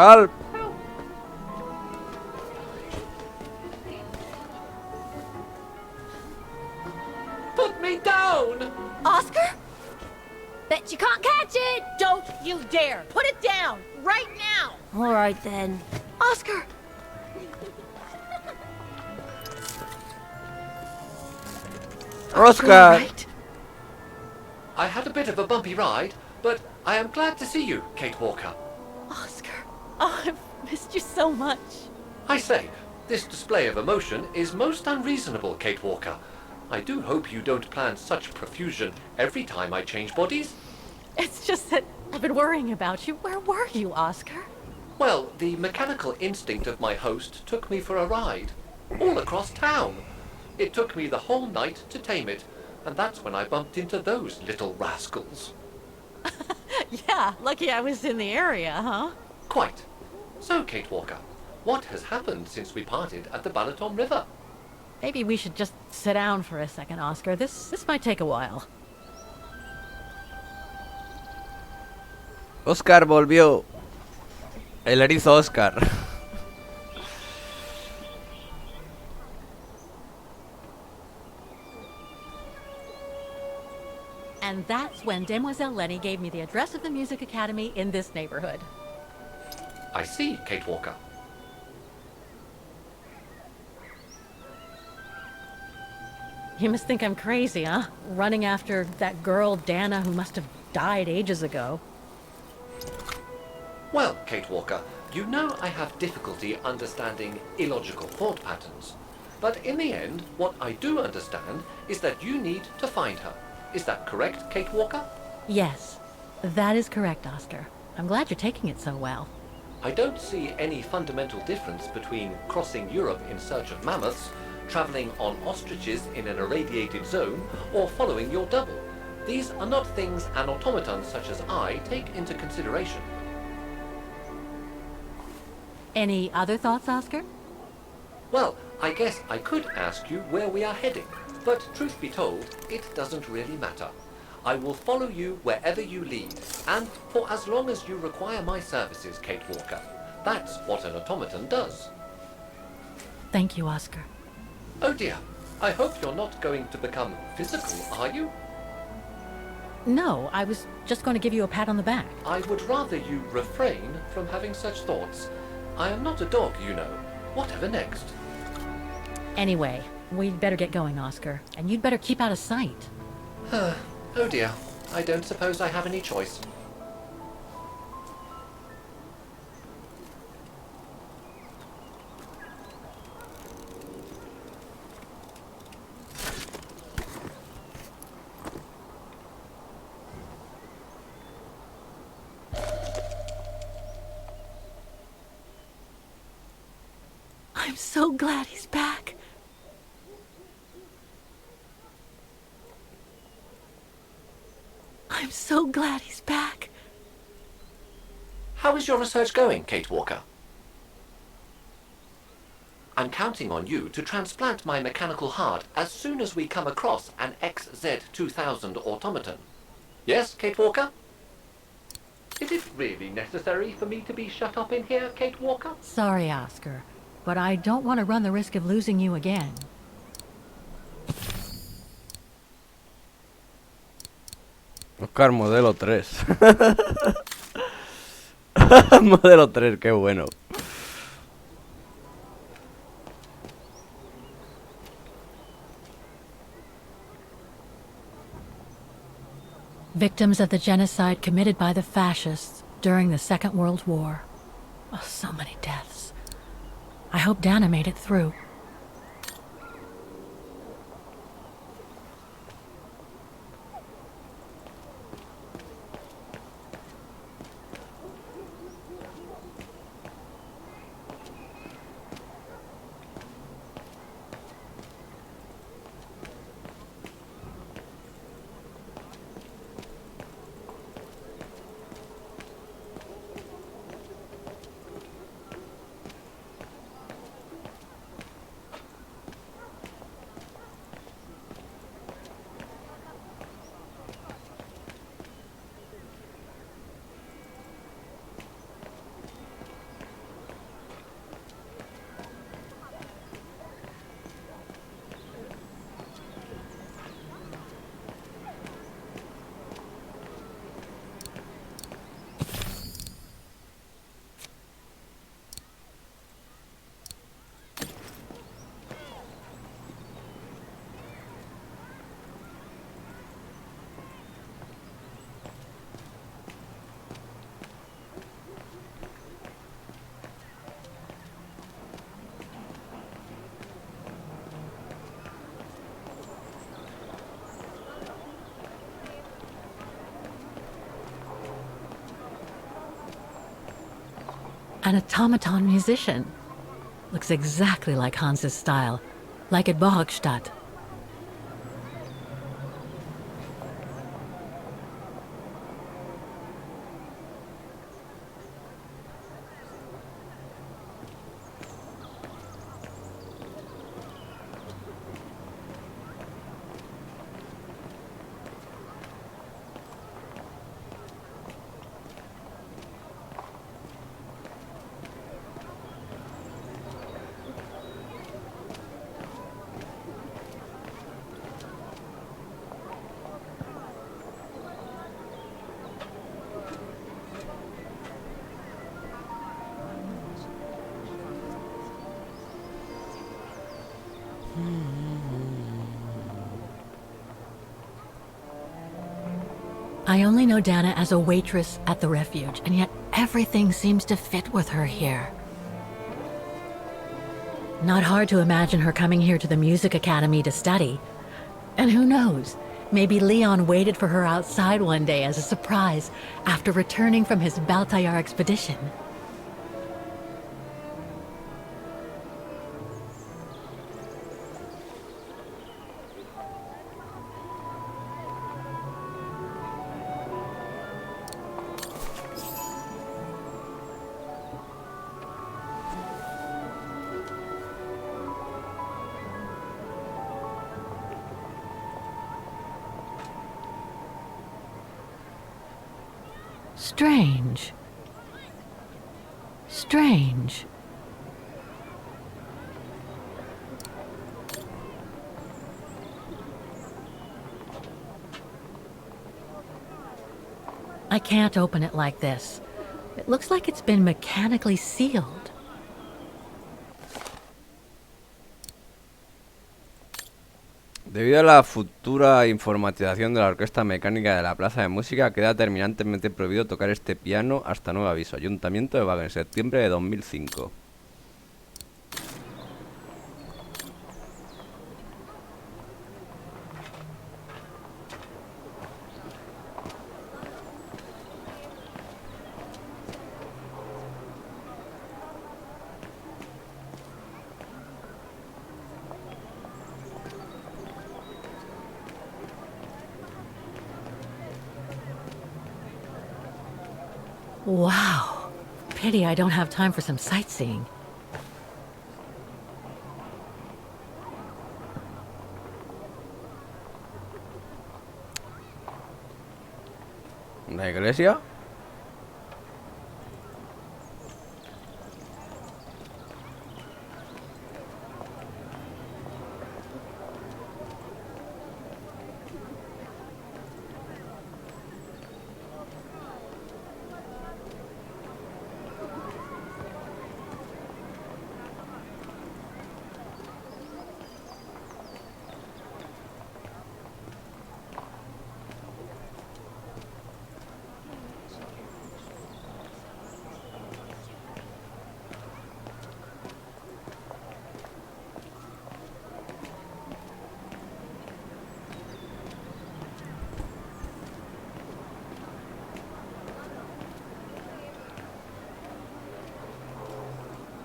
Help! Put me down! Oscar? Bet you can't catch it! Don't you dare! Put it down! Right now! All right then. Oscar! Oscar! Right? I had a bit of a bumpy ride, but I am glad to see you, Kate Walker. Oscar! Oh, I've missed you so much. I say, this display of emotion is most unreasonable, Kate Walker. I do hope you don't plan such profusion every time I change bodies. It's just that I've been worrying about you. Where were you, Oscar? Well, the mechanical instinct of my host took me for a ride, all across town. It took me the whole night to tame it, and that's when I bumped into those little rascals. Yeah, lucky I was in the area, huh? Quite. So, Kate Walker, what has happened since we parted at the Balaton River? Maybe we should just sit down for a second, Oscar. This might take a while. Oscar volvió. El erizo Oscar. And that's when Demoiselle Lenny gave me the address of the music academy in this neighborhood. I see, Kate Walker. You must think I'm crazy, huh? Running after that girl, Dana, who must have died ages ago. Well, Kate Walker, you know I have difficulty understanding illogical thought patterns. But in the end, what I do understand is that you need to find her. Is that correct, Kate Walker? Yes, that is correct, Oscar. I'm glad you're taking it so well. I don't see any fundamental difference between crossing Europe in search of mammoths, traveling on ostriches in an irradiated zone, or following your double. These are not things an automaton such as I take into consideration. Any other thoughts, Oscar? Well, I guess I could ask you where we are heading, but truth be told, it doesn't really matter. I will follow you wherever you lead, and for as long as you require my services, Kate Walker. That's what an automaton does. Thank you, Oscar. Oh dear, I hope you're not going to become physical, are you? No, I was just going to give you a pat on the back. I would rather you refrain from having such thoughts. I am not a dog, you know. Whatever next? Anyway, we'd better get going, Oscar. And you'd better keep out of sight. Oh dear, I don't suppose I have any choice. I'm so glad he's back. I'm so glad he's back. How is your research going, Kate Walker? I'm counting on you to transplant my mechanical heart as soon as we come across an XZ2000 automaton. Yes, Kate Walker? Is it really necessary for me to be shut up in here, Kate Walker? Sorry, Oscar, but I don't want to run the risk of losing you again. Oscar modelo 3. Modelo 3, qué bueno. Victims of the genocide committed by the fascists during the Second World War. Oh, so many deaths. I hope Dana made it through. An automaton musician. Looks exactly like Hans's style, like at Bohogstadt. I only know Dana as a waitress at the refuge, and yet everything seems to fit with her here. Not hard to imagine her coming here to the music academy to study. And who knows, maybe Leon waited for her outside one day as a surprise after returning from his Baltayar expedition. Strange. Strange. I can't open it like this. It looks like it's been mechanically sealed. Debido a la futura informatización de la orquesta mecánica de la plaza de música, queda terminantemente prohibido tocar este piano hasta nuevo aviso. Ayuntamiento de Wagen, septiembre de 2005. Wow. Pity I don't have time for some sightseeing. ¿La iglesia?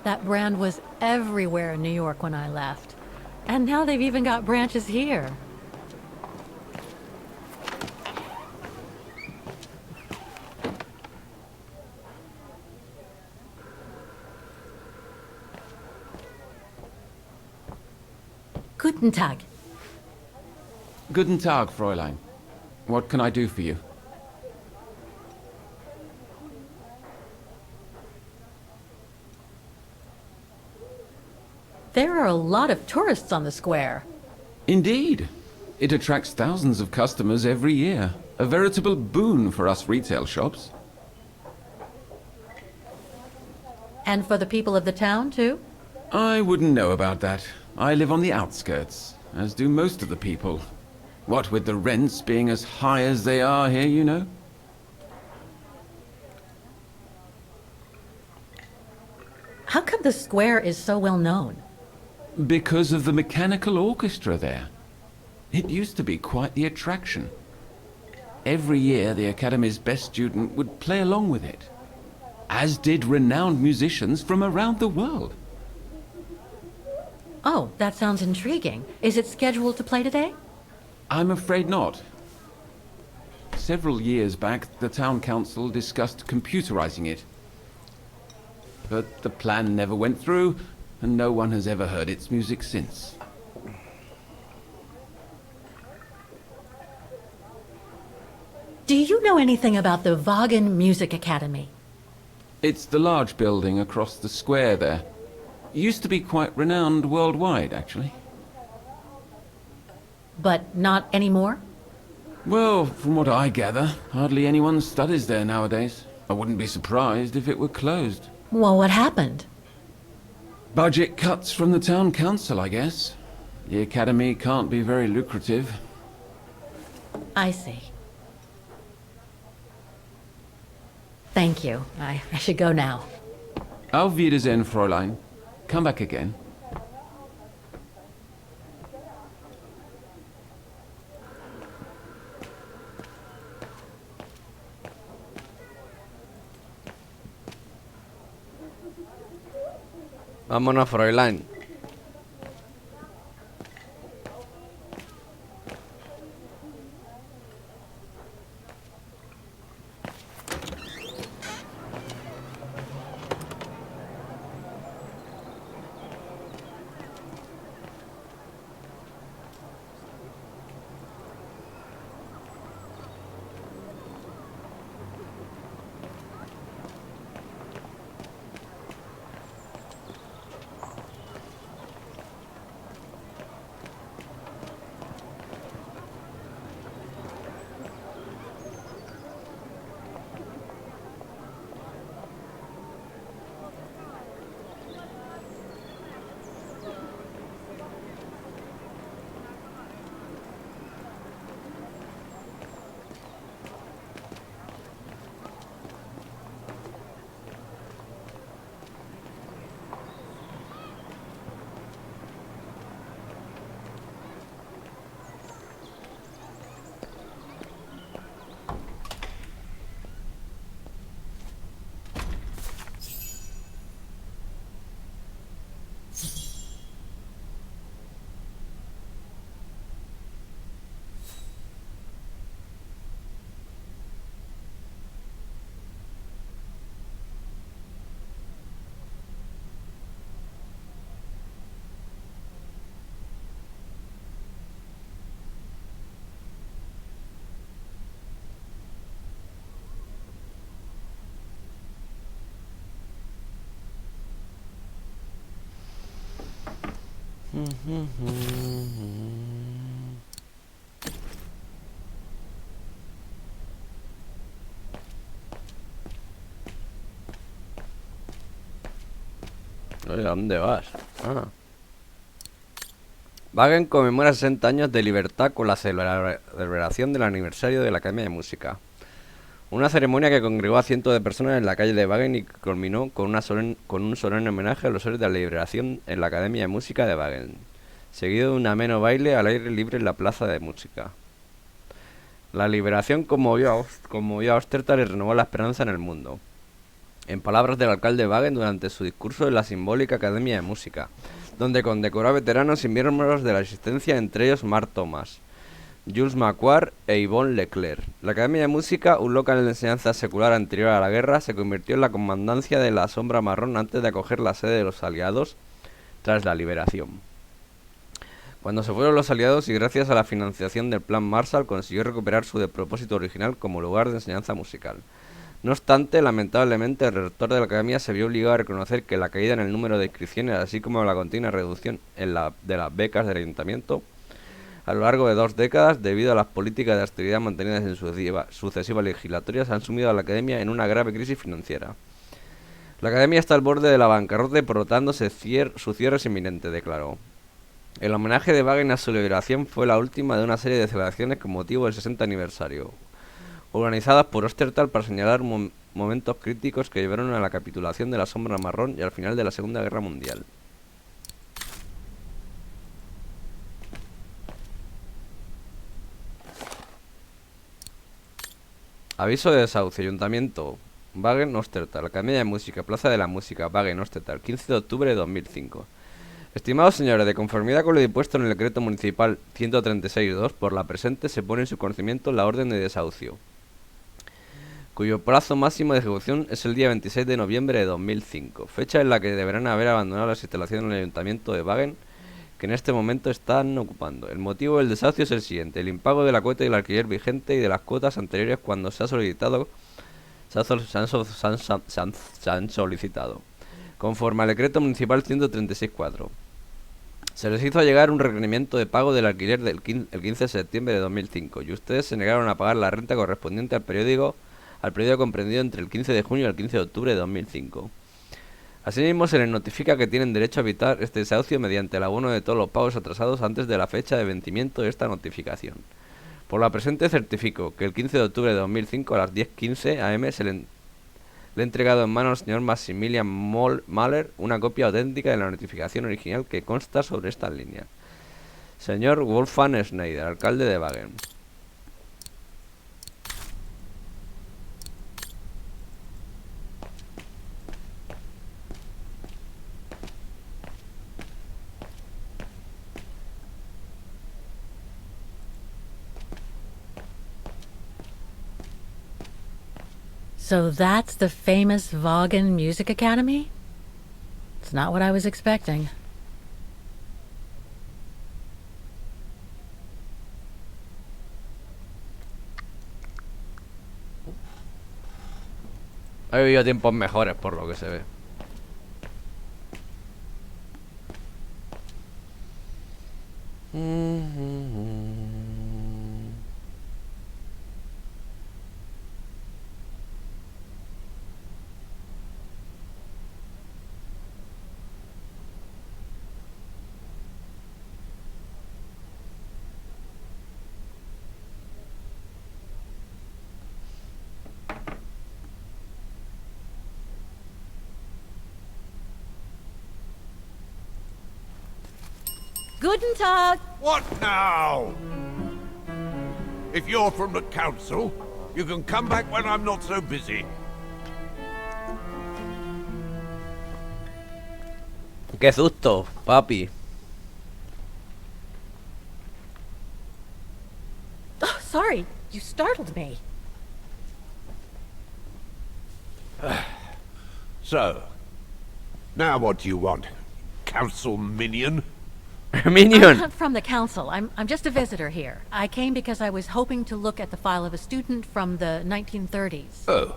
That brand was everywhere in New York when I left. And now they've even got branches here. Guten Tag. Guten Tag, Fräulein. What can I do for you? There are a lot of tourists on the square. Indeed. It attracts thousands of customers every year. A veritable boon for us retail shops. And for the people of the town, too? I wouldn't know about that. I live on the outskirts, as do most of the people. What with the rents being as high as they are here, you know? How come the square is so well known? Because of the mechanical orchestra there. It used to be quite the attraction. Every year the Academy's best student would play along with it. as did renowned musicians from around the world. Oh, that sounds intriguing. Is it scheduled to play today? I'm afraid not. Several years back, the town council discussed computerizing it. But the plan never went through, and no one has ever heard its music since. Do you know anything about the Wagen Music Academy? It's the large building across the square there. Used to be quite renowned worldwide, actually. But not anymore? Well, from what I gather, hardly anyone studies there nowadays. I wouldn't be surprised if it were closed. Well, what happened? Budget cuts from the town council, I guess. The academy can't be very lucrative. I see. Thank you. I should go now. Auf Wiedersehen, Fräulein. Come back again. Vámonos, Fräulein. Oye, ¿a dónde vas? Ah. Wagen conmemora 60 años de libertad con la celebración del aniversario de la Academia de Música. Una ceremonia que congregó a cientos de personas en la calle de Wagen y que culminó con un solemne homenaje a los héroes de la liberación en la Academia de Música de Wagen, seguido de un ameno baile al aire libre en la plaza de música. La liberación conmovió a Ostertal y renovó la esperanza en el mundo. En palabras del alcalde Wagen durante su discurso en la simbólica Academia de Música, donde condecoró a veteranos y miembros de la existencia, entre ellos Mark Thomas, Jules Macquarie e Yvonne Leclerc. La Academia de Música, un local de enseñanza secular anterior a la guerra, se convirtió en la comandancia de la Sombra Marrón antes de acoger la sede de los aliados tras la liberación. Cuando se fueron los aliados y gracias a la financiación del Plan Marshall consiguió recuperar su propósito original como lugar de enseñanza musical. No obstante, lamentablemente, el rector de la academia se vio obligado a reconocer que la caída en el número de inscripciones, así como la continua reducción de las becas del ayuntamiento a lo largo de 2 décadas, debido a las políticas de austeridad mantenidas en sucesivas legislaturas, han sumido a la academia en una grave crisis financiera. La academia está al borde de la bancarrota y por lo tanto su cierre es inminente, declaró. El homenaje de Wagen a su liberación fue la última de una serie de celebraciones con motivo del 60 aniversario, organizadas por Ostertal para señalar momentos críticos que llevaron a la capitulación de la Sombra Marrón y al final de la Segunda Guerra Mundial. Aviso de desahucio. Ayuntamiento. Wagen, Ostertal. Academia de Música, Plaza de la Música, Wagen, Ostertal. 15 de octubre de 2005. Estimados señores, de conformidad con lo dispuesto en el decreto municipal 136.2, por la presente se pone en su conocimiento la orden de desahucio, cuyo plazo máximo de ejecución es el día 26 de noviembre de 2005, fecha en la que deberán haber abandonado las instalaciones del ayuntamiento de Wagen, que en este momento están ocupando. El motivo del desahucio es el siguiente: el impago de la cuota del alquiler vigente y de las cuotas anteriores cuando se ha solicitado, se han solicitado, conforme al decreto municipal 136.4. Se les hizo llegar un requerimiento de pago del alquiler el 15 de septiembre de 2005 y ustedes se negaron a pagar la renta correspondiente al periodo comprendido entre el 15 de junio y el 15 de octubre de 2005. Asimismo, se les notifica que tienen derecho a evitar este desahucio mediante el abono de todos los pagos atrasados antes de la fecha de vencimiento de esta notificación. Por la presente certifico que el 15 de octubre de 2005 a las 10:15 am se le he entregado en manos al señor Maximilian Mahler una copia auténtica de la notificación original que consta sobre estas líneas. Señor Wolfgang Schneider, alcalde de Wagen. So that's the famous Wagen Music Academy? It's not what I was expecting. Ha vivido tiempos mejores por lo que se ve. Guten Tag. What now? If you're from the council, you can come back when I'm not so busy. ¡Qué susto, papi! Oh, sorry, you startled me. So, now what do you want? Council minion? Minion. I'm not from the council. I'm just a visitor here. I came because I was hoping to look at the file of a student from the 1930s. Oh.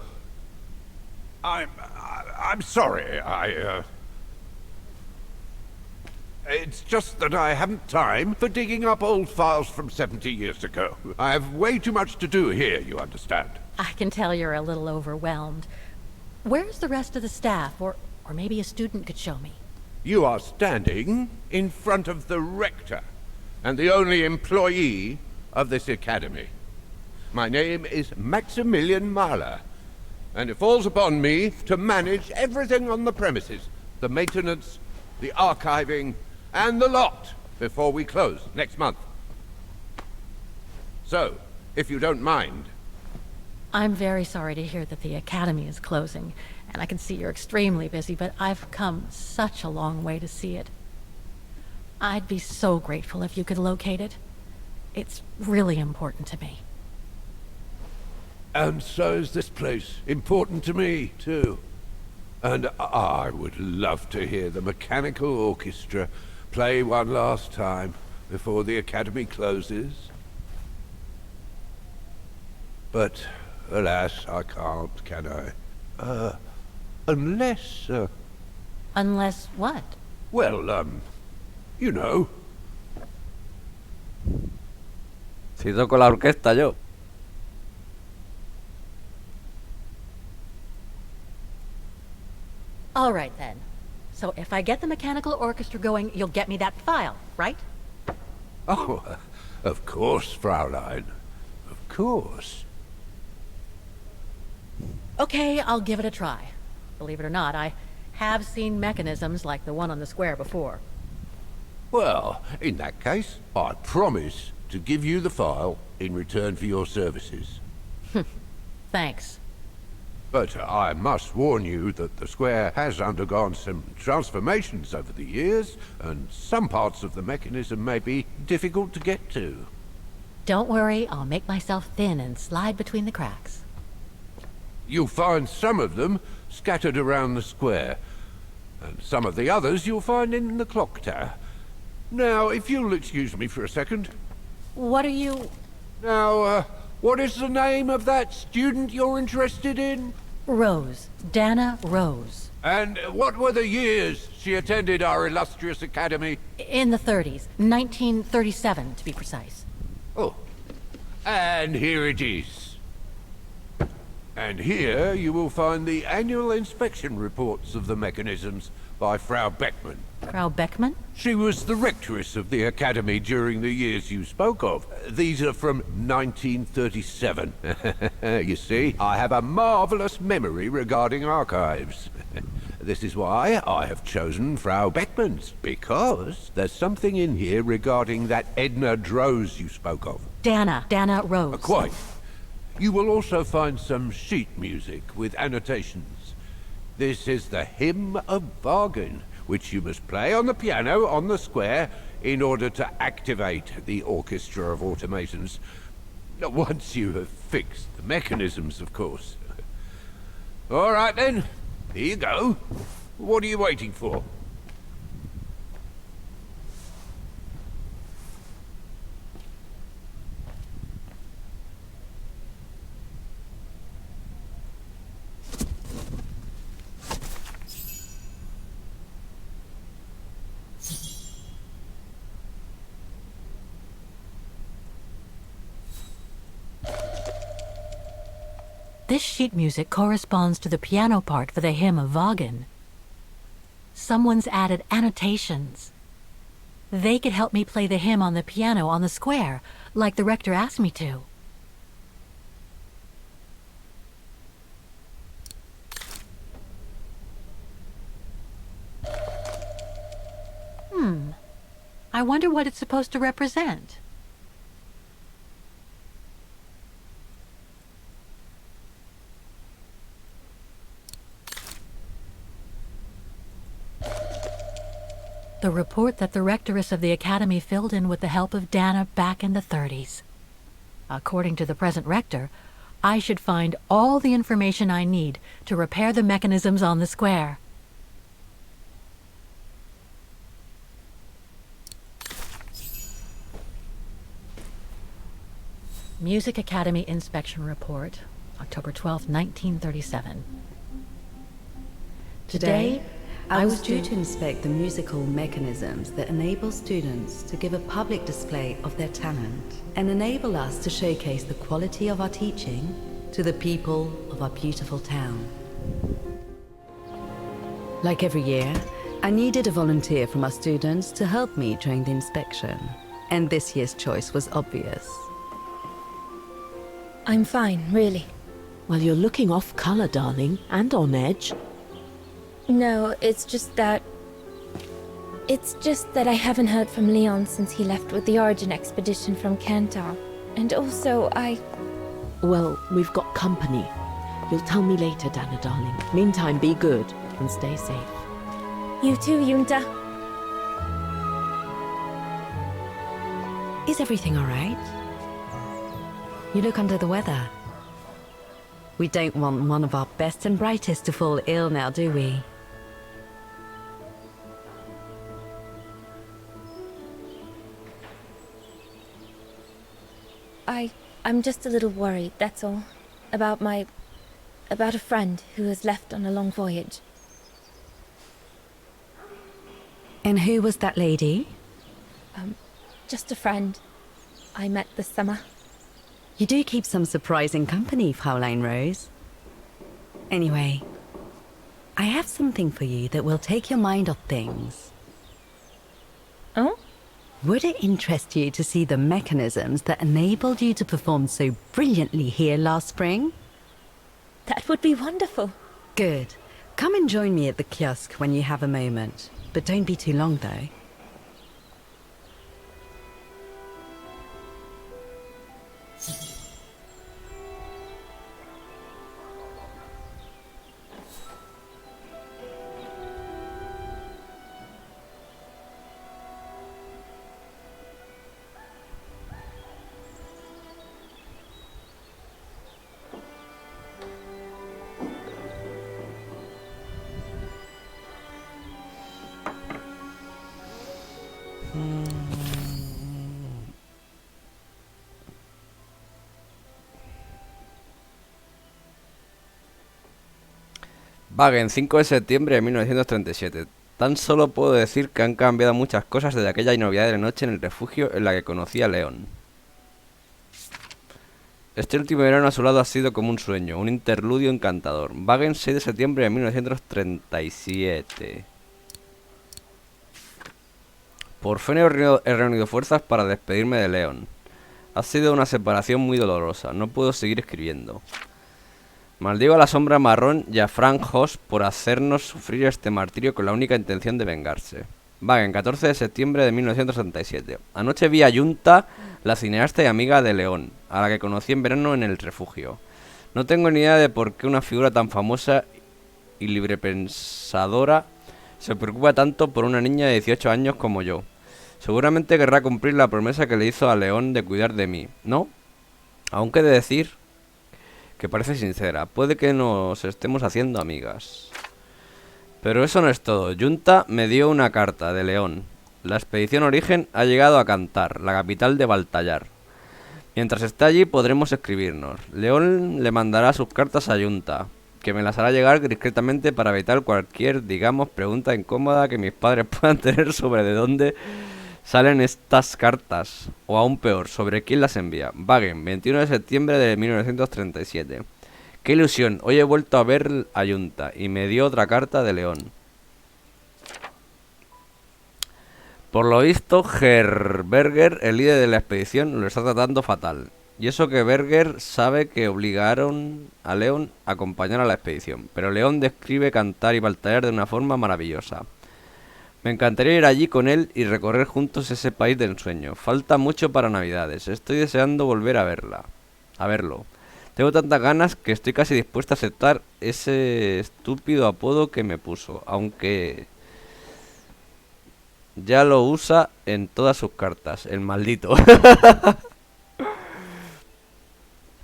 I'm sorry, It's just that I haven't time for digging up old files from 70 years ago. I have way too much to do here, you understand. I can tell you're a little overwhelmed. Where's the rest of the staff? Or maybe a student could show me. You are standing in front of the rector and the only employee of this academy. My name is Maximilian Mahler, and it falls upon me to manage everything on the premises, the maintenance, the archiving, and the lot before we close next month. So, if you don't mind... I'm very sorry to hear that the academy is closing, and I can see you're extremely busy, but I've come such a long way to see it. I'd be so grateful if you could locate it. It's really important to me. And so is this place important to me, too. And I would love to hear the mechanical orchestra play one last time before the academy closes. But, alas, I can't, can I? Unless, Unless what? well, you know. Si toco la orquesta yo. All right, then. So if I get the mechanical orchestra going, you'll get me that file, right? Oh, of course, Fraulein. Of course. Okay, I'll give it a try. Believe it or not, I have seen mechanisms like the one on the square before. Well, in that case, I promise to give you the file in return for your services. Thanks. But I must warn you that the square has undergone some transformations over the years, and some parts of the mechanism may be difficult to get to. Don't worry, I'll make myself thin and slide between the cracks. You'll find some of them scattered around the square, and some of the others you'll find in the clock tower. Now, if you'll excuse me for a second. What are you... Now, what is the name of that student you're interested in? Rose. Dana Rose. And what were the years she attended our illustrious academy? In the 30s. 1937, to be precise. Oh, and here it is. And here you will find the annual inspection reports of the mechanisms by Frau Beckmann. Frau Beckmann? She was the rectress of the academy during the years you spoke of. These are from 1937. You see, I have a marvelous memory regarding archives. This is why I have chosen Frau Beckmann's, because there's something in here regarding that Edna Droz you spoke of. Dana Rose. Quite. You will also find some sheet music with annotations. This is the Hymn of Bargain, which you must play on the piano on the square in order to activate the Orchestra of Automations. Once you have fixed the mechanisms, of course. All right then, here you go. What are you waiting for? This sheet music corresponds to the piano part for the Hymn of Wagen. Someone's added annotations. They could help me play the hymn on the piano on the square, like the rector asked me to. I wonder what it's supposed to represent. The report that the rectoress of the academy filled in with the help of Dana back in the 30s. According to the present rector, I should find all the information I need to repair the mechanisms on the square. Music Academy Inspection Report, October 12, 1937. Today, I was due to inspect the musical mechanisms that enable students to give a public display of their talent and enable us to showcase the quality of our teaching to the people of our beautiful town. Like every year, I needed a volunteer from our students to help me during the inspection, and this year's choice was obvious. I'm fine, really. Well, you're looking off color, darling, and on edge. No, it's just that I haven't heard from Leon since he left with the Origin expedition from Kantar. And also, Well, we've got company. You'll tell me later, Dana, darling. Meantime, be good and stay safe. You too, Yunta. Is everything all right? You look under the weather. We don't want one of our best and brightest to fall ill now, do we? I'm just a little worried, that's all. About a friend who has left on a long voyage. And who was that lady? Just a friend I met this summer. You do keep some surprising company, Fraulein Rose. Anyway, I have something for you that will take your mind off things. Oh? Would it interest you to see the mechanisms that enabled you to perform so brilliantly here last spring? That would be wonderful. Good. Come and join me at the kiosk when you have a moment. But don't be too long, though. Wagen, 5 de septiembre de 1937. Tan solo puedo decir que han cambiado muchas cosas desde aquella inolvidable noche en el refugio en la que conocí a León. Este último verano a su lado ha sido como un sueño, un interludio encantador. Wagen, 6 de septiembre de 1937. Por fin he reunido fuerzas para despedirme de León. Ha sido una separación muy dolorosa, no puedo seguir escribiendo. Maldigo a la sombra marrón y a Frank Hoss por hacernos sufrir este martirio con la única intención de vengarse. Wagen, 14 de septiembre de 1967. Anoche vi a Yunta, la cineasta y amiga de León, a la que conocí en verano en el refugio. No tengo ni idea de por qué una figura tan famosa y librepensadora se preocupa tanto por una niña de 18 años como yo. Seguramente querrá cumplir la promesa que le hizo a León de cuidar de mí, ¿no? Aunque he de decir que parece sincera. Puede que nos estemos haciendo amigas. Pero eso no es todo. Yunta me dio una carta de León. La expedición Origen ha llegado a Cantar, la capital de Baltallar. Mientras esté allí podremos escribirnos. León le mandará sus cartas a Yunta, que me las hará llegar discretamente para evitar cualquier, digamos, pregunta incómoda que mis padres puedan tener sobre de dónde salen estas cartas, o aún peor, sobre quién las envía. Wagen, 21 de septiembre de 1937. Qué ilusión, hoy he vuelto a ver a Yunta y me dio otra carta de León. Por lo visto, Berger, el líder de la expedición, lo está tratando fatal. Y eso que Berger sabe que obligaron a León a acompañar a la expedición, pero León describe Cantar y Baltallar de una forma maravillosa. Me encantaría ir allí con él y recorrer juntos ese país del ensueño. Falta mucho para Navidades. Estoy deseando volver a verlo. Tengo tantas ganas que estoy casi dispuesta a aceptar ese estúpido apodo que me puso, aunque ya lo usa en todas sus cartas, el maldito.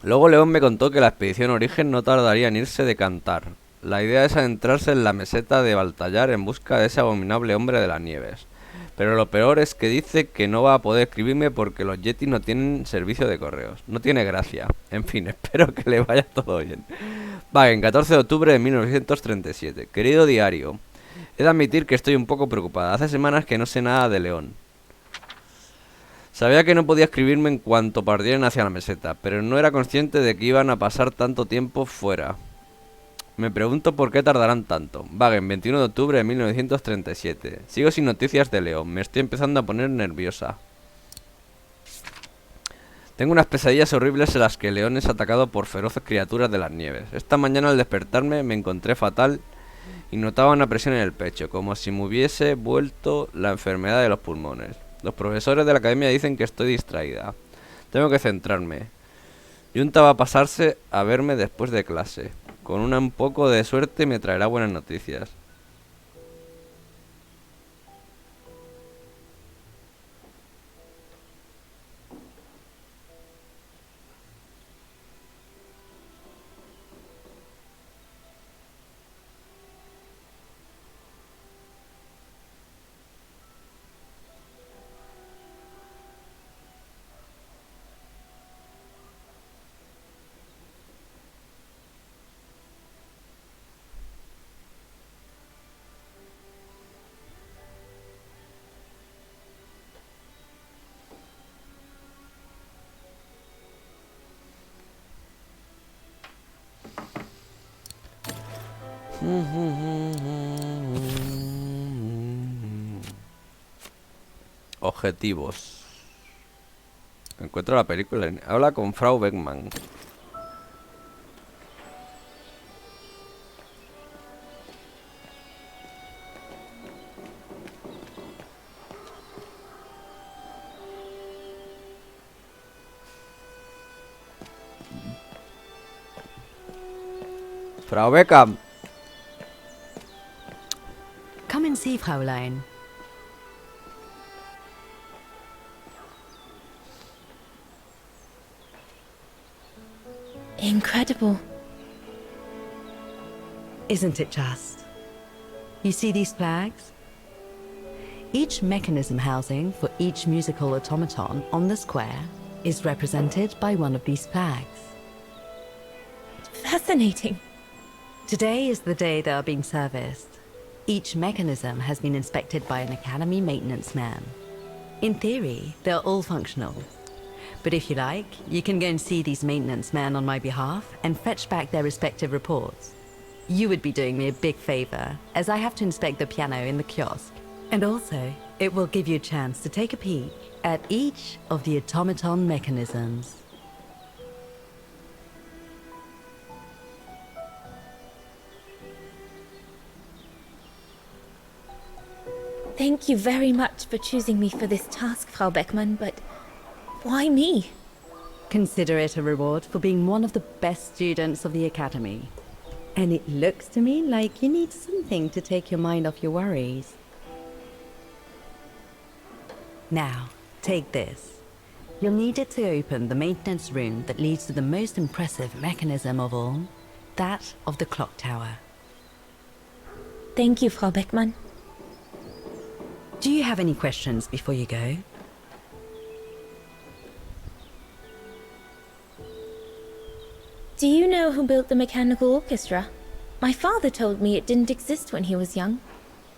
Luego León me contó que la expedición Origen no tardaría en irse de Cantar. La idea es adentrarse en la meseta de Baltallar en busca de ese abominable hombre de las nieves. Pero lo peor es que dice que no va a poder escribirme porque los Yetis no tienen servicio de correos. No tiene gracia. En fin, espero que le vaya todo bien. Wagen, 14 de octubre de 1937. Querido diario, he de admitir que estoy un poco preocupada. Hace semanas que no sé nada de León. Sabía que no podía escribirme en cuanto partieran hacia la meseta, pero no era consciente de que iban a pasar tanto tiempo fuera. Me pregunto por qué tardarán tanto. Wagen, 21 de octubre de 1937. Sigo sin noticias de León. Me estoy empezando a poner nerviosa. Tengo unas pesadillas horribles en las que León es atacado por feroces criaturas de las nieves. Esta mañana al despertarme me encontré fatal y notaba una presión en el pecho, como si me hubiese vuelto la enfermedad de los pulmones. Los profesores de la academia dicen que estoy distraída. Tengo que centrarme. Yunta va a pasarse a verme después de clase. Con un poco de suerte me traerá buenas noticias. Objetivos. Encuentro la película. Habla con Frau Beckmann. Frau Beckmann. Come and see, Fräulein. Incredible. Isn't it just? You see these flags? Each mechanism housing for each musical automaton on the square is represented by one of these flags. Fascinating. Today is the day they are being serviced. Each mechanism has been inspected by an Academy maintenance man. In theory, they're all functional. But if you like, you can go and see these maintenance men on my behalf and fetch back their respective reports. You would be doing me a big favor, as I have to inspect the piano in the kiosk. And also, it will give you a chance to take a peek at each of the automaton mechanisms. Thank you very much for choosing me for this task, Frau Beckmann, but why me? Consider it a reward for being one of the best students of the Academy. And it looks to me like you need something to take your mind off your worries. Now, take this. You'll need it to open the maintenance room that leads to the most impressive mechanism of all, that of the clock tower. Thank you, Frau Beckmann. Do you have any questions before you go? Do you know who built the mechanical orchestra? My father told me it didn't exist when he was young.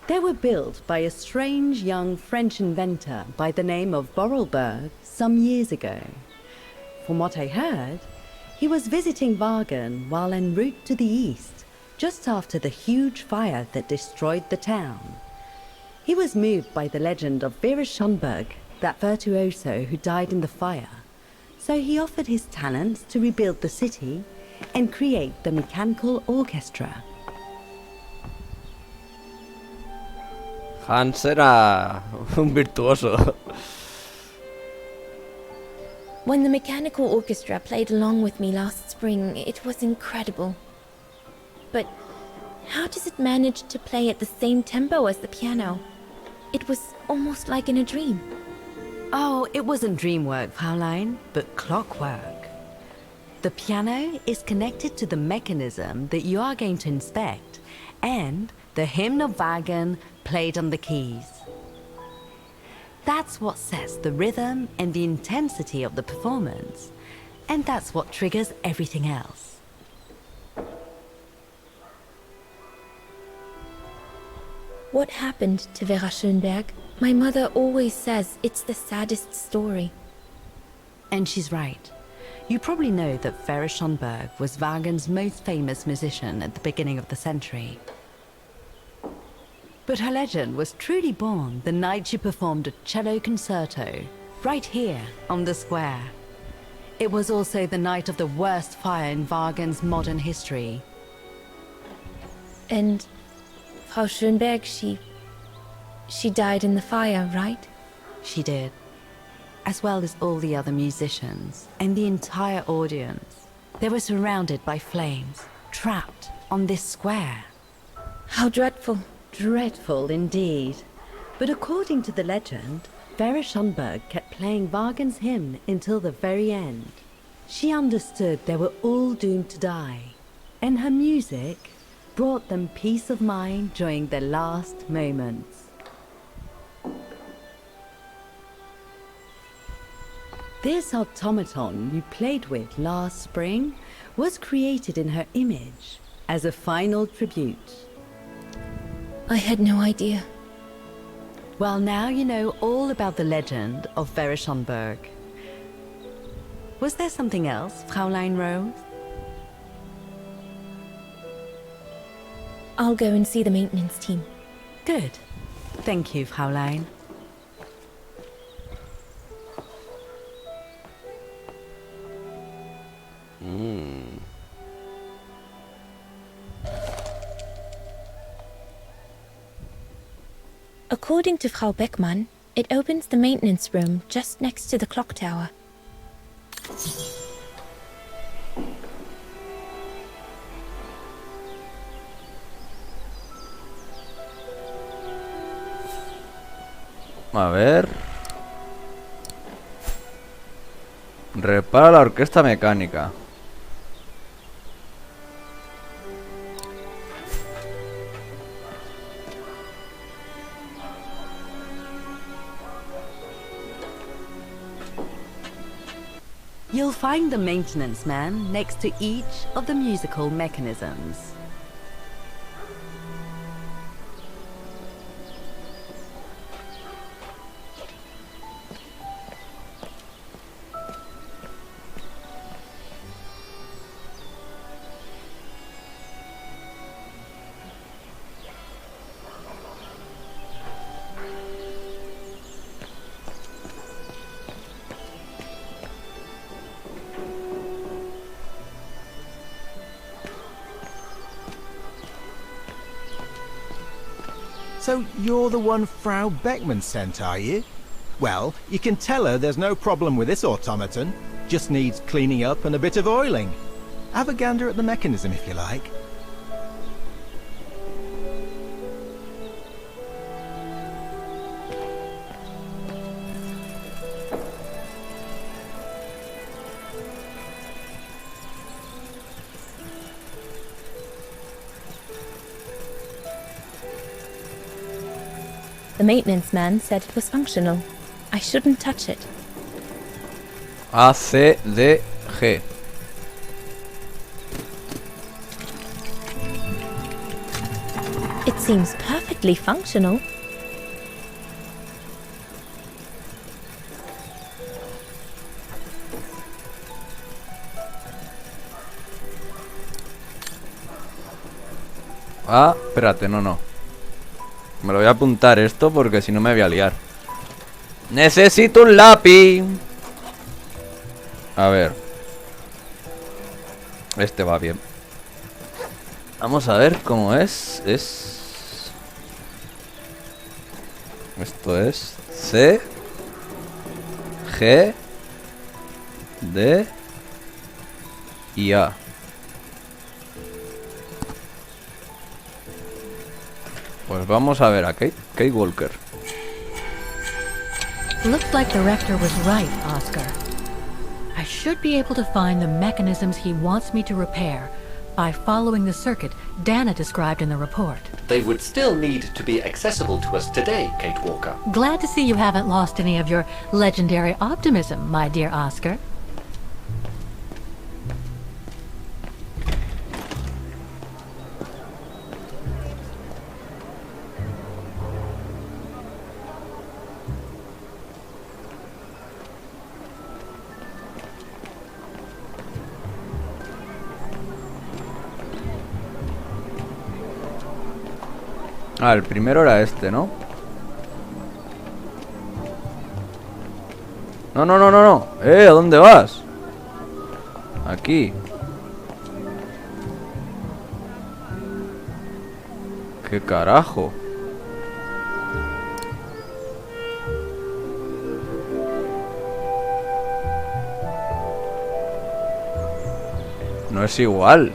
They were built by a strange young French inventor by the name of Borelberg some years ago. From what I heard, he was visiting Wagen while en route to the east, just after the huge fire that destroyed the town. He was moved by the legend of Vera Schönberg, that virtuoso who died in the fire. So he offered his talents to rebuild the city and create the mechanical orchestra. Hans era un virtuoso. When the mechanical orchestra played along with me last spring, it was incredible. But how does it manage to play at the same tempo as the piano? It was almost like in a dream. Oh, it wasn't dream work, Fraulein, but clockwork. The piano is connected to the mechanism that you are going to inspect, and the hymn of Wagen played on the keys. That's what sets the rhythm and the intensity of the performance, and that's what triggers everything else. What happened to Vera Schönberg? My mother always says it's the saddest story. And she's right. You probably know that Vera Schönberg was Wagen's most famous musician at the beginning of the century. But her legend was truly born the night she performed a cello concerto, right here on the square. It was also the night of the worst fire in Wagen's modern history. And Frau Schönberg, she died in the fire, right? She did. As well as all the other musicians and the entire audience. They were surrounded by flames, trapped on this square. How dreadful. Dreadful indeed. But according to the legend, Vera Schönberg kept playing Wagen's hymn until the very end. She understood they were all doomed to die, and her music brought them peace of mind during their last moments. This automaton you played with last spring was created in her image as a final tribute. I had no idea. Well, now you know all about the legend of Vera Schönberg. Was there something else, Fraulein Rose? I'll go and see the maintenance team. Good. Thank you, Fraulein. According to Frau Beckmann, it opens the maintenance room just next to the clock tower. A ver. Repara la orquesta mecánica. You'll find the maintenance man next to each of the musical mechanisms. So you're the one Frau Beckman sent, are you? Well, you can tell her there's no problem with this automaton. Just needs cleaning up and a bit of oiling. Have a gander at the mechanism if you like. The maintenance man said it was functional. I shouldn't touch it. A, C, D, G. It seems perfectly functional. Ah, espérate, no. Me lo voy a apuntar esto porque si no me voy a liar. Necesito un lápiz. A ver. Este va bien. Vamos a ver cómo es. Esto es C, G, D y A. Pues vamos a ver a Kate Walker. Looks like the rector was right, Oscar. I should be able to find the mechanisms he wants me to repair by following the circuit Dana described in the report. They would still need to be accessible to us today, Kate Walker. Glad to see you haven't lost any of your legendary optimism, my dear Oscar. Ah, el primero era este, ¿no? No. ¿A dónde vas? Aquí. ¿Qué carajo? No es igual.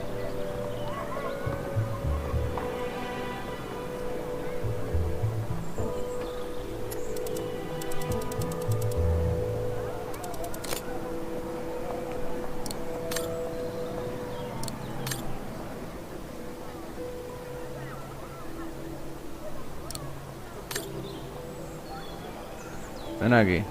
Ven aquí.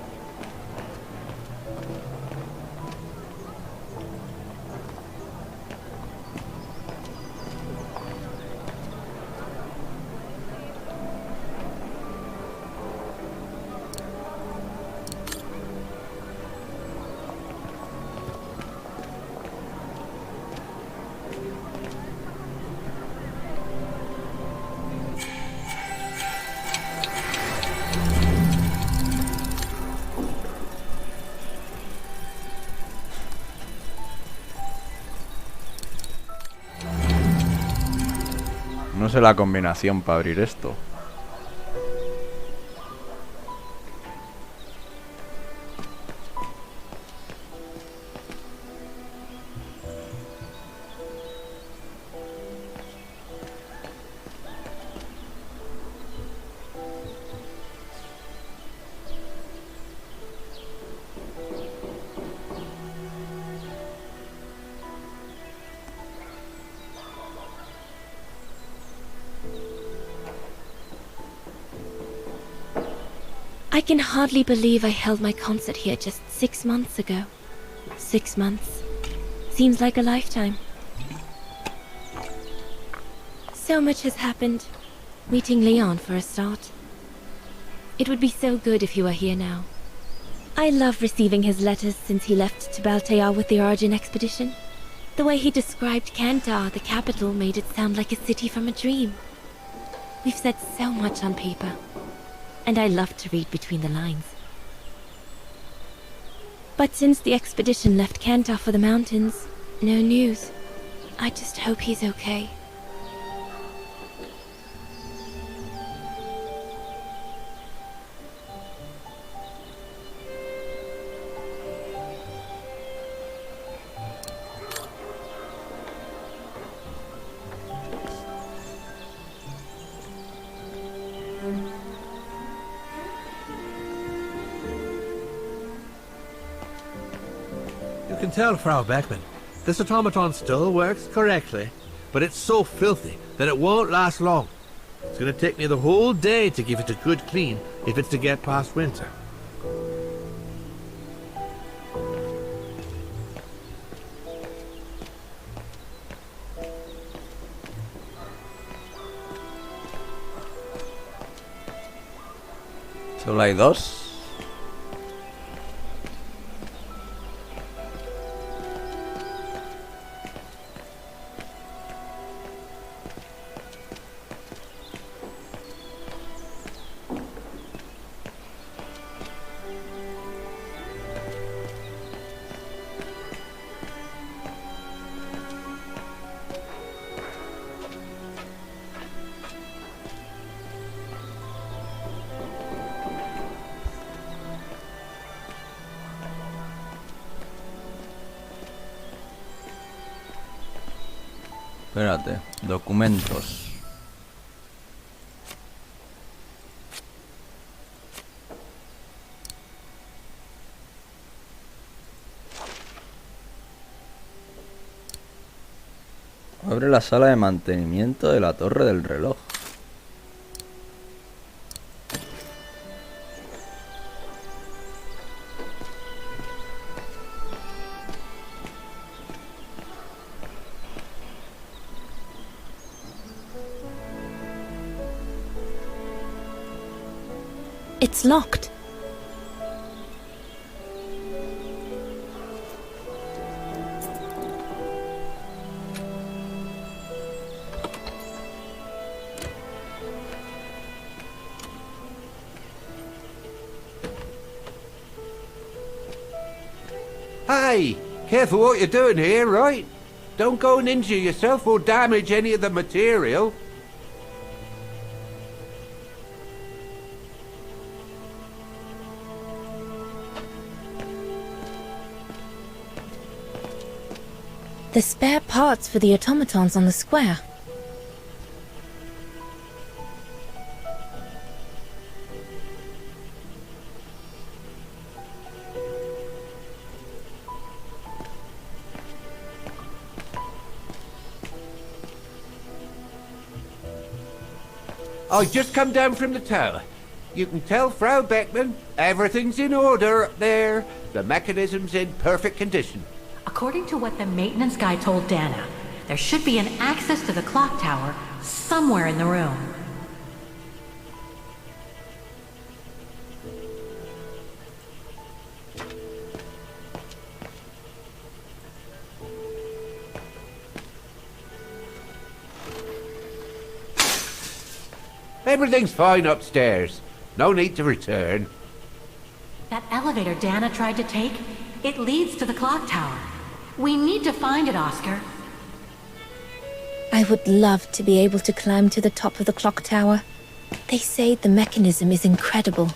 No sé la combinación para abrir esto. I can hardly believe I held my concert here just 6 months ago. 6 months. Seems like a lifetime. So much has happened. Meeting Leon for a start. It would be so good if he were here now. I love receiving his letters since he left to Baltear with the Origin expedition. The way he described Kantar, the capital, made it sound like a city from a dream. We've said so much on paper, and I love to read between the lines. But since the expedition left Kantar for the mountains, no news. I just hope he's okay. You can tell, Frau Beckman, this automaton still works correctly, but it's so filthy that it won't last long. It's going to take me the whole day to give it a good clean if it's to get past winter. Solo hay dos. Espérate, documentos. Abre la sala de mantenimiento de la torre del reloj. It's locked. Hey, careful what you're doing here, right? Don't go and injure yourself or damage any of the material. The spare parts for the automatons on the square. I just come down from the tower. You can tell Frau Beckman everything's in order up there. The mechanism's in perfect condition. According to what the maintenance guy told Dana, there should be an access to the clock tower somewhere in the room. Everything's fine upstairs. No need to return. That elevator Dana tried to take, it leads to the clock tower. We need to find it, Oscar. I would love to be able to climb to the top of the clock tower. They say the mechanism is incredible.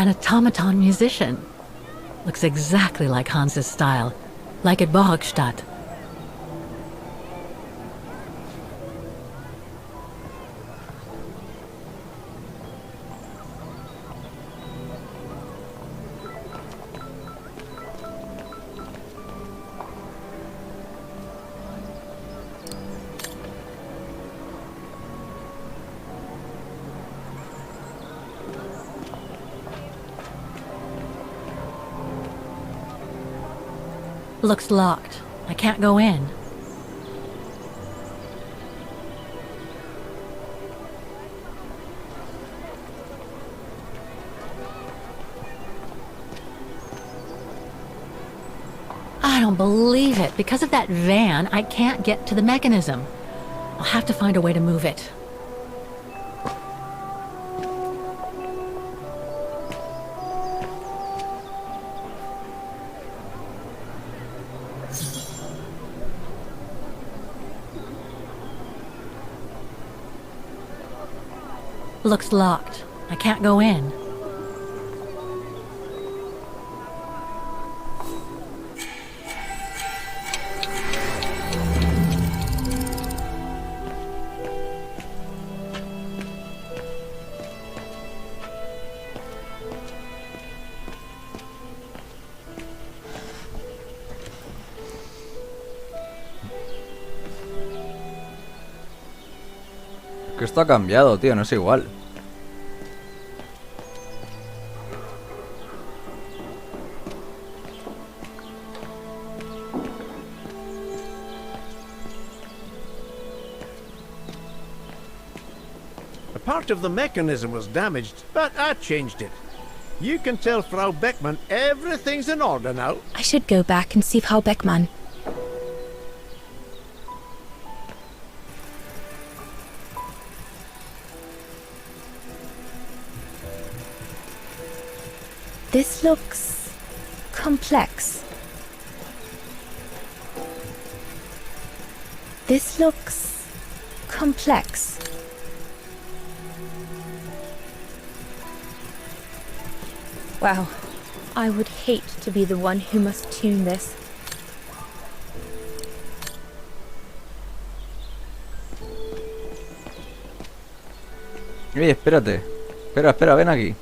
An automaton musician. Looks exactly like Hans's style, like at Bohogstadt. Looks locked. I can't go in. I don't believe it. Because of that van, I can't get to the mechanism. I'll have to find a way to move it. Looks locked. I can't go in. Que esto ha cambiado, tío, no es igual. A part of the mechanism was damaged, but I changed it. You can tell Frau Beckmann everything's in order now. I should go back and see Frau Beckmann. This looks complex. This looks complex. Wow, I would hate to be the one who must tune this. Espérate. Espera, ven aquí.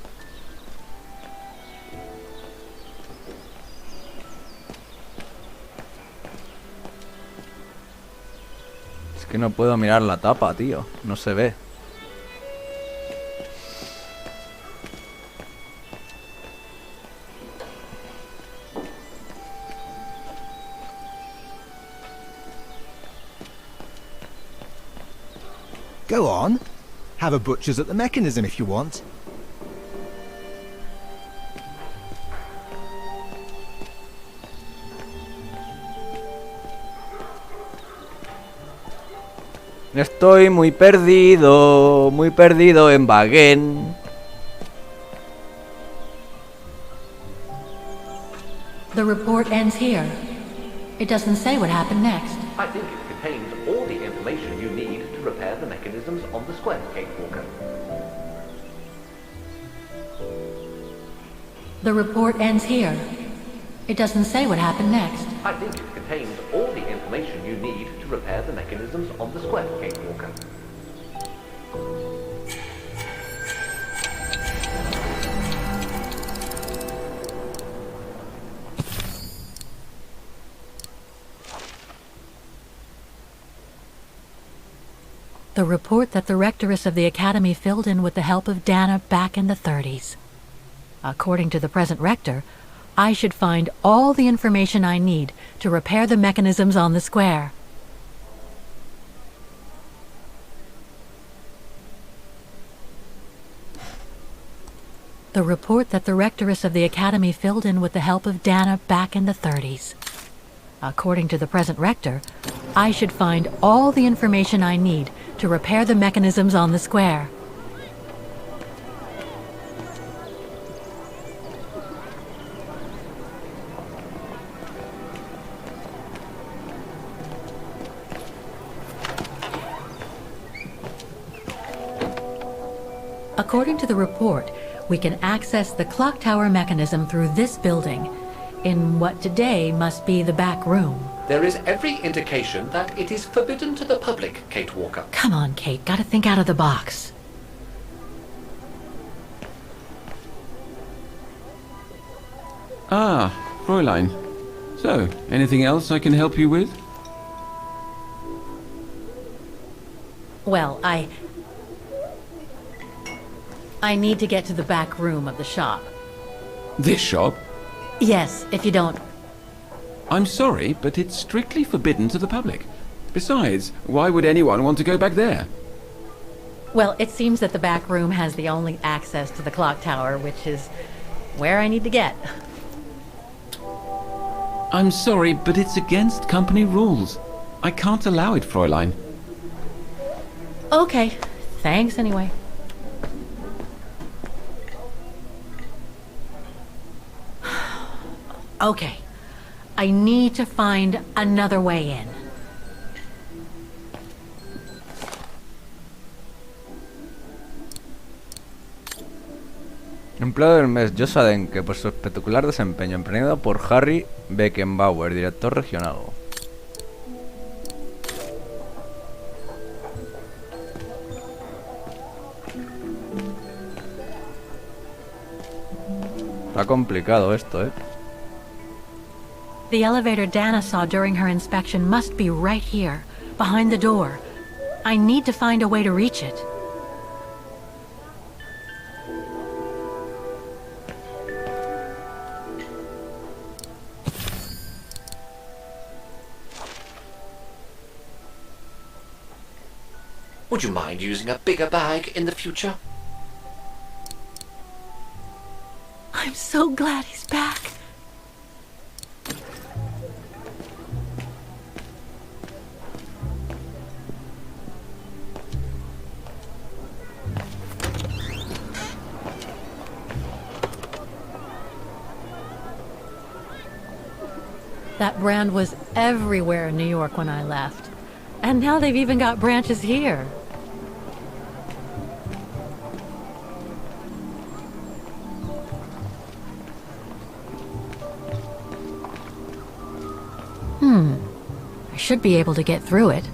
Es que no puedo mirar la tapa, tío. No se ve. Go on. Have a butcher's at the mechanism if you want. Estoy muy perdido en Wagen. The report ends here. It doesn't say what happened next. I think it contains all the information you need to repair the mechanisms on the square, Kate Walker. The report ends here. It doesn't say what happened next. I think it contains all the information you need to repair the mechanisms on the square, Kate Walker. The report that the rectoress of the academy filled in with the help of Dana back in the 30s. According to the present rector, I should find all the information I need to repair the mechanisms on the square. The report that the rectoress of the academy filled in with the help of Dana back in the 30s. According to the present rector, I should find all the information I need to repair the mechanisms on the square. According to the report, We can access the clock tower mechanism through this building, in what today must be the back room. There is every indication that it is forbidden to the public, Kate Walker. Come on, Kate, gotta think out of the box. Ah, Fräulein. So, anything else I can help you with? Well, I need to get to the back room of the shop. This shop? Yes, if you don't... I'm sorry, but it's strictly forbidden to the public. Besides, why would anyone want to go back there? Well, it seems that the back room has the only access to the clock tower, which is where I need to get. I'm sorry, but it's against company rules. I can't allow it, Fräulein. Okay, thanks anyway. Okay, I need to find another way in. Empleado del mes, Josa Denke, por su espectacular desempeño, emprendido por Harry Beckenbauer, director regional. Está complicado esto, ¿eh? The elevator Dana saw during her inspection must be right here, behind the door. I need to find a way to reach it. Would you mind using a bigger bag in the future? I'm so glad he's back. That brand was everywhere in New York when I left. And now they've even got branches here. I should be able to get through it,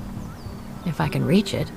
if I can reach it.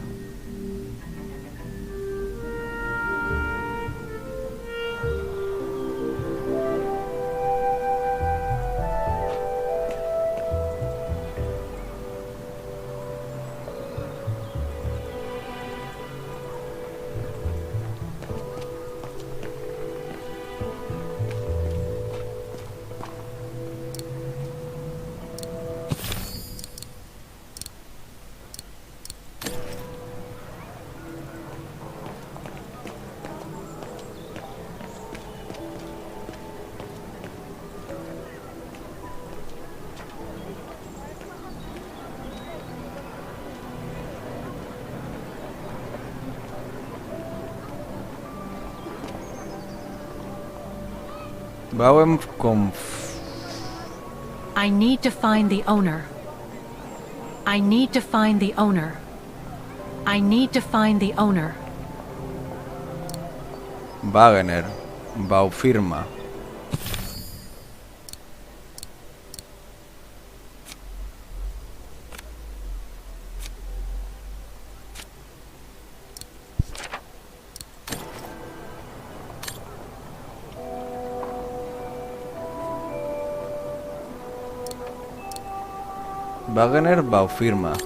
I need to find the owner. I need to find the owner. I need to find the owner. Wagner, Baufirma. Wagner Baufirma.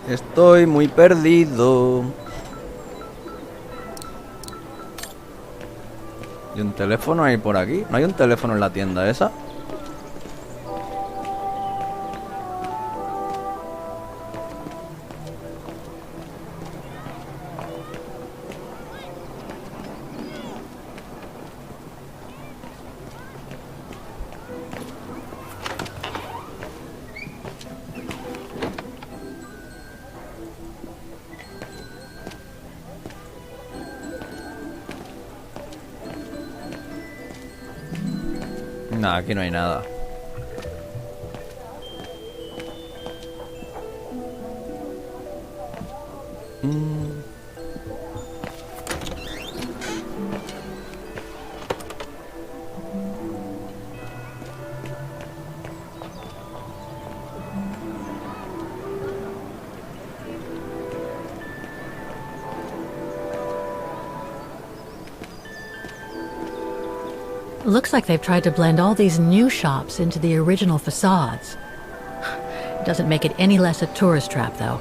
Estoy muy perdido. ¿Y un teléfono hay por aquí? ¿No hay un teléfono en la tienda esa? No, aquí no hay nada. Looks like they've tried to blend all these new shops into the original facades. It doesn't make it any less a tourist trap, though.